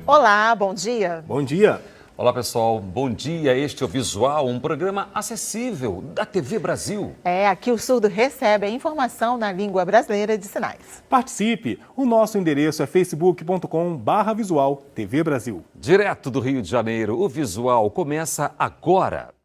Olá, bom dia. Bom dia. Olá pessoal, bom dia. Este é o Visual, um programa acessível da TV Brasil. Aqui o surdo recebe a informação na língua brasileira de sinais. Participe! O nosso endereço é facebook.com/visual TV Brasil. Direto do Rio de Janeiro, o Visual começa agora.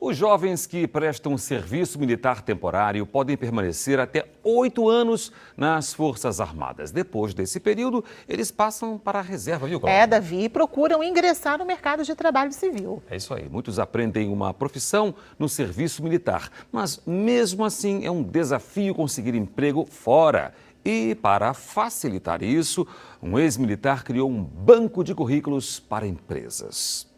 Os jovens que prestam serviço militar temporário podem permanecer até 8 anos nas Forças Armadas. Depois desse período, eles passam para a reserva, viu, Cláudia? Davi, procuram ingressar no mercado de trabalho civil. É isso aí. Muitos aprendem uma profissão no serviço militar, mas mesmo assim é um desafio conseguir emprego fora. E para facilitar isso, um ex-militar criou um banco de currículos para empresas.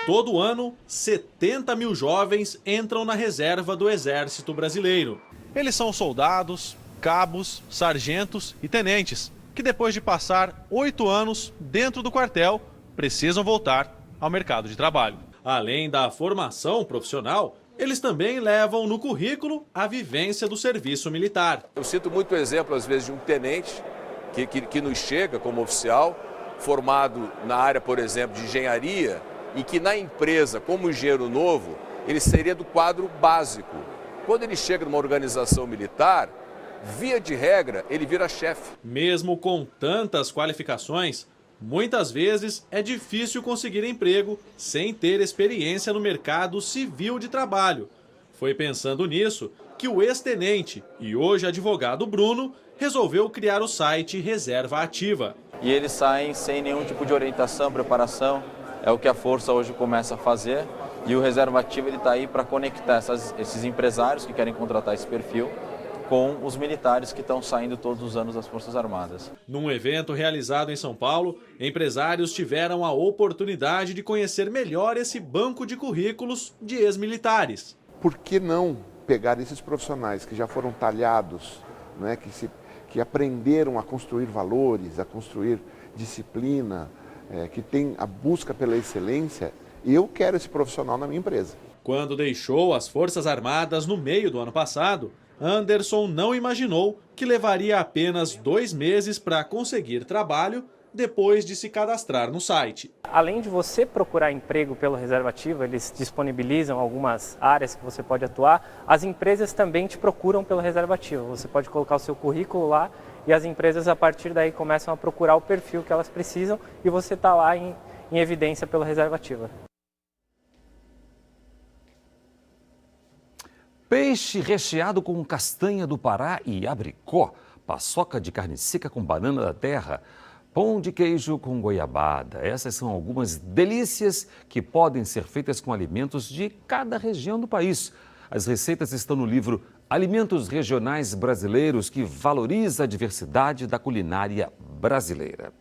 Todo ano, 70 mil jovens entram na reserva do Exército Brasileiro. Eles são soldados, cabos, sargentos e tenentes, que depois de passar 8 anos dentro do quartel, precisam voltar ao mercado de trabalho. Além da formação profissional, eles também levam no currículo a vivência do serviço militar. Eu cito muito exemplo, às vezes, de um tenente que nos chega como oficial, formado na área, por exemplo, de engenharia, e que na empresa, como engenheiro novo, ele seria do quadro básico. Quando ele chega numa organização militar, via de regra, ele vira chefe. Mesmo com tantas qualificações, muitas vezes é difícil conseguir emprego sem ter experiência no mercado civil de trabalho. Foi pensando nisso que o ex-tenente e hoje advogado Bruno resolveu criar o site Reserva Ativa. E eles saem sem nenhum tipo de orientação, preparação. É o que a Força hoje começa a fazer, e o Reserva Ativa está aí para conectar esses empresários que querem contratar esse perfil com os militares que estão saindo todos os anos das Forças Armadas. Num evento realizado em São Paulo, empresários tiveram a oportunidade de conhecer melhor esse banco de currículos de ex-militares. Por que não pegar esses profissionais que já foram talhados, né, que aprenderam a construir valores, a construir disciplina, que tem a busca pela excelência? Eu quero esse profissional na minha empresa. Quando deixou as Forças Armadas no meio do ano passado, Anderson não imaginou que levaria apenas 2 meses para conseguir trabalho depois de se cadastrar no site. Além de você procurar emprego pelo Reserva Ativa, eles disponibilizam algumas áreas que você pode atuar, as empresas também te procuram pelo Reserva Ativa. Você pode colocar o seu currículo lá e as empresas a partir daí começam a procurar o perfil que elas precisam e você está lá em evidência pelo Reserva Ativa. Peixe recheado com castanha do Pará e abricó, paçoca de carne seca com banana da terra, pão de queijo com goiabada. Essas são algumas delícias que podem ser feitas com alimentos de cada região do país. As receitas estão no livro Alimentos Regionais Brasileiros, que valoriza a diversidade da culinária brasileira.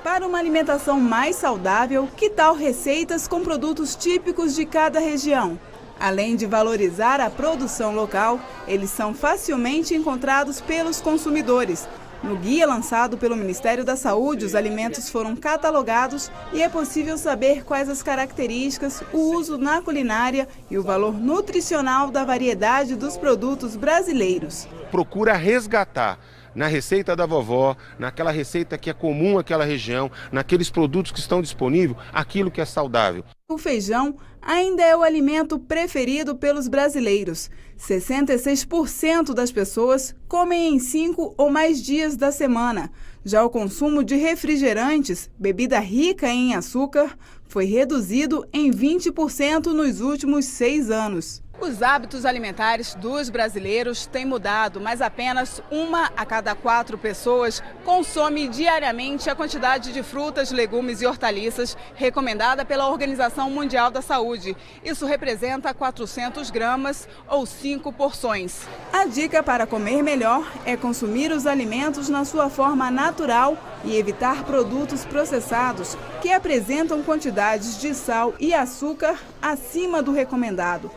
Para uma alimentação mais saudável, que tal receitas com produtos típicos de cada região? Além de valorizar a produção local, eles são facilmente encontrados pelos consumidores. No guia lançado pelo Ministério da Saúde, os alimentos foram catalogados e é possível saber quais as características, o uso na culinária e o valor nutricional da variedade dos produtos brasileiros. Procura resgatar na receita da vovó, naquela receita que é comum àquela região, naqueles produtos que estão disponíveis, aquilo que é saudável. O feijão ainda é o alimento preferido pelos brasileiros. 66% das pessoas comem em 5 ou mais dias da semana. Já o consumo de refrigerantes, bebida rica em açúcar, foi reduzido em 20% nos últimos 6 anos. Os hábitos alimentares dos brasileiros têm mudado, mas apenas 1 a cada 4 pessoas consome diariamente a quantidade de frutas, legumes e hortaliças recomendada pela Organização Mundial da Saúde. Isso representa 400 gramas ou 5 porções. A dica para comer melhor é consumir os alimentos na sua forma natural, e evitar produtos processados que apresentam quantidades de sal e açúcar acima do recomendado.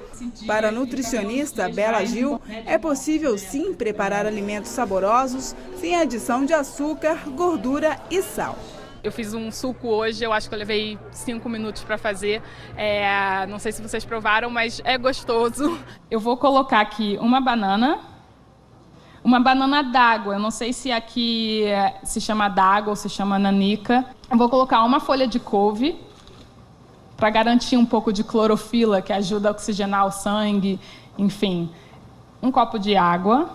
Para a nutricionista Bela Gil, é possível sim preparar alimentos saborosos sem adição de açúcar, gordura e sal. Eu fiz um suco hoje, eu acho que eu levei 5 minutos para fazer. Não sei se vocês provaram, mas é gostoso. Eu vou colocar aqui uma banana d'água. Eu não sei se aqui se chama d'água ou se chama nanica. Eu vou colocar uma folha de couve para garantir um pouco de clorofila, que ajuda a oxigenar o sangue, enfim. Um copo de água,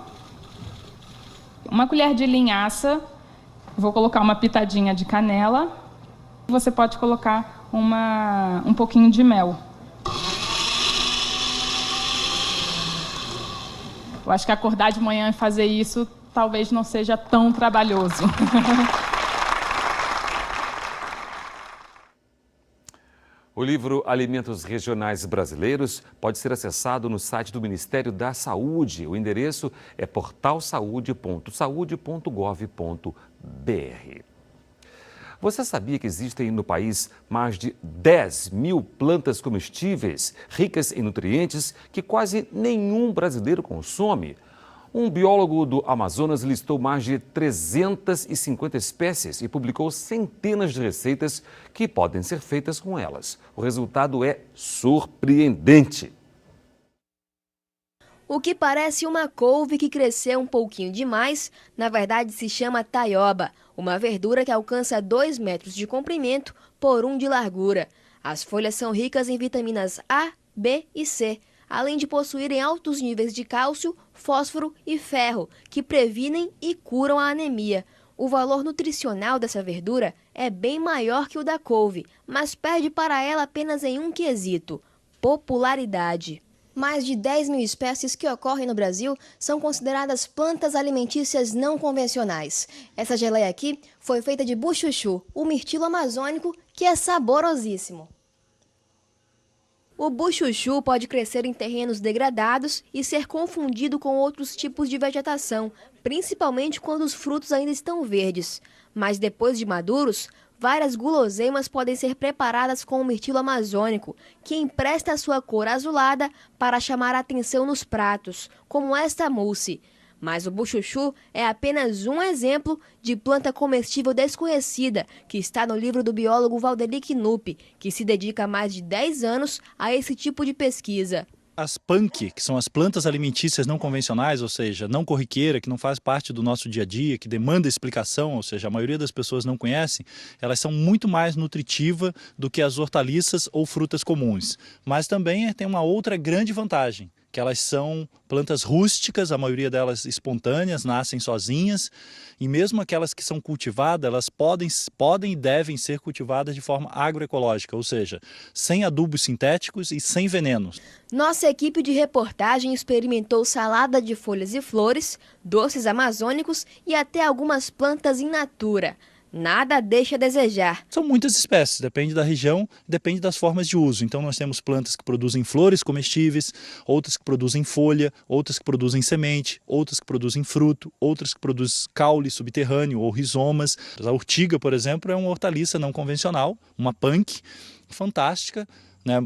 uma colher de linhaça. Vou colocar uma pitadinha de canela. Você pode colocar um pouquinho de mel. Eu acho que acordar de manhã e fazer isso talvez não seja tão trabalhoso. O livro Alimentos Regionais Brasileiros pode ser acessado no site do Ministério da Saúde. O endereço é portalsaude.saude.gov.br. Você sabia que existem no país mais de 10 mil plantas comestíveis, ricas em nutrientes, que quase nenhum brasileiro consome? Um biólogo do Amazonas listou mais de 350 espécies e publicou centenas de receitas que podem ser feitas com elas. O resultado é surpreendente. O que parece uma couve que cresceu um pouquinho demais, na verdade se chama taioba, uma verdura que alcança 2 metros de comprimento por 1 de largura. As folhas são ricas em vitaminas A, B e C, além de possuírem altos níveis de cálcio, fósforo e ferro, que previnem e curam a anemia. O valor nutricional dessa verdura é bem maior que o da couve, mas perde para ela apenas em um quesito: popularidade. Mais de 10 mil espécies que ocorrem no Brasil são consideradas plantas alimentícias não convencionais. Essa geleia aqui foi feita de buchuchu, o mirtilo amazônico, que é saborosíssimo. O buchuchu pode crescer em terrenos degradados e ser confundido com outros tipos de vegetação, principalmente quando os frutos ainda estão verdes. Mas depois de maduros, várias guloseimas podem ser preparadas com o mirtilo amazônico, que empresta a sua cor azulada para chamar a atenção nos pratos, como esta mousse. Mas o buchuchu é apenas um exemplo de planta comestível desconhecida que está no livro do biólogo Valdeli Knupp, que se dedica há mais de 10 anos a esse tipo de pesquisa. As PANC, que são as plantas alimentícias não convencionais, ou seja, não corriqueira, que não faz parte do nosso dia a dia, que demanda explicação, ou seja, a maioria das pessoas não conhece, elas são muito mais nutritivas do que as hortaliças ou frutas comuns. Mas também tem uma outra grande vantagem, que elas são plantas rústicas, a maioria delas espontâneas, nascem sozinhas, e mesmo aquelas que são cultivadas, elas podem e devem ser cultivadas de forma agroecológica, ou seja, sem adubos sintéticos e sem venenos. Nossa equipe de reportagem experimentou salada de folhas e flores, doces amazônicos e até algumas plantas in natura. Nada deixa a desejar. São muitas espécies, depende da região, depende das formas de uso. Então nós temos plantas que produzem flores comestíveis, outras que produzem folha, outras que produzem semente, outras que produzem fruto, outras que produzem caule subterrâneo ou rizomas. A urtiga, por exemplo, é uma hortaliça não convencional, uma PANC fantástica.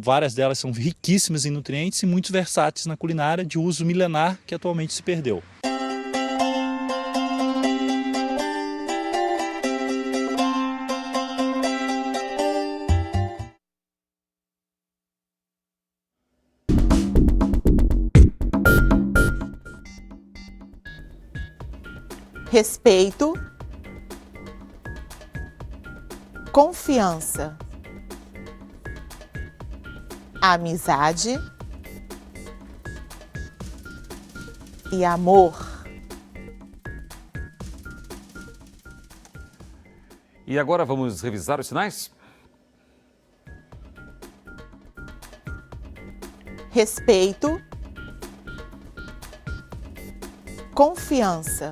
Várias delas são riquíssimas em nutrientes e muito versáteis na culinária, de uso milenar que atualmente se perdeu. Respeito, confiança, amizade e amor. E agora vamos revisar os sinais? Respeito, confiança,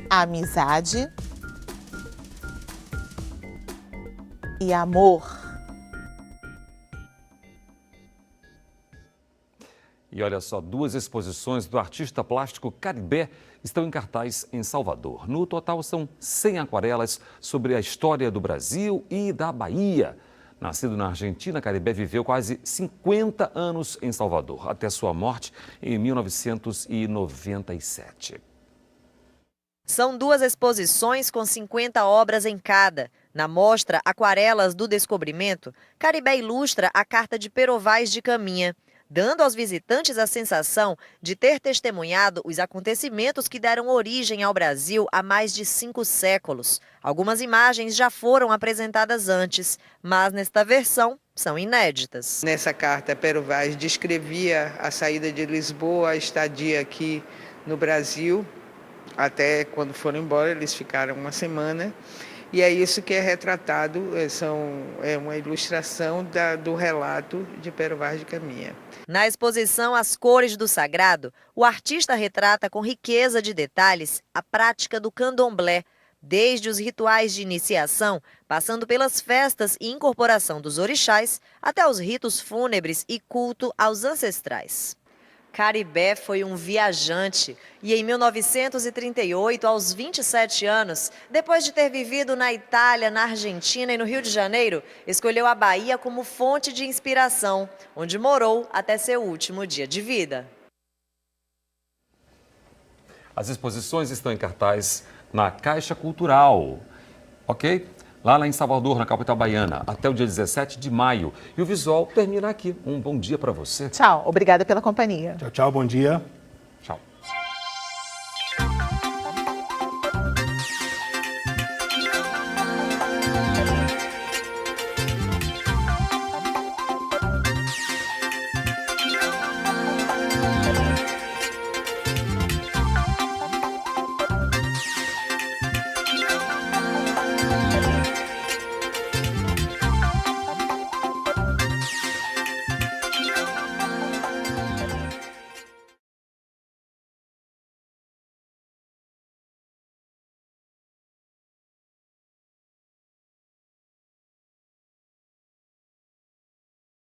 amizade e amor. E olha só, 2 exposições do artista plástico Caribé estão em cartaz em Salvador. No total, são 100 aquarelas sobre a história do Brasil e da Bahia. Nascido na Argentina, Caribé viveu quase 50 anos em Salvador, até sua morte em 1997. São 2 exposições com 50 obras em cada. Na mostra Aquarelas do Descobrimento, Caribé ilustra a carta de Perovais de Caminha, dando aos visitantes a sensação de ter testemunhado os acontecimentos que deram origem ao Brasil há mais de 5 séculos. Algumas imagens já foram apresentadas antes, mas nesta versão são inéditas. Nessa carta, Perovais descrevia a saída de Lisboa, a estadia aqui no Brasil, até quando foram embora, eles ficaram uma semana. E é isso que é retratado, é uma ilustração do relato de Perovais de Caminha. Na exposição As Cores do Sagrado, o artista retrata com riqueza de detalhes a prática do candomblé, desde os rituais de iniciação, passando pelas festas e incorporação dos orixás, até os ritos fúnebres e culto aos ancestrais. Caribé foi um viajante e em 1938, aos 27 anos, depois de ter vivido na Itália, na Argentina e no Rio de Janeiro, escolheu a Bahia como fonte de inspiração, onde morou até seu último dia de vida. As exposições estão em cartaz na Caixa Cultural, ok? Lá em Salvador, na capital baiana, até o dia 17 de maio. E o visual termina aqui. Um bom dia para você. Tchau, obrigada pela companhia. Tchau, tchau, bom dia. Tchau.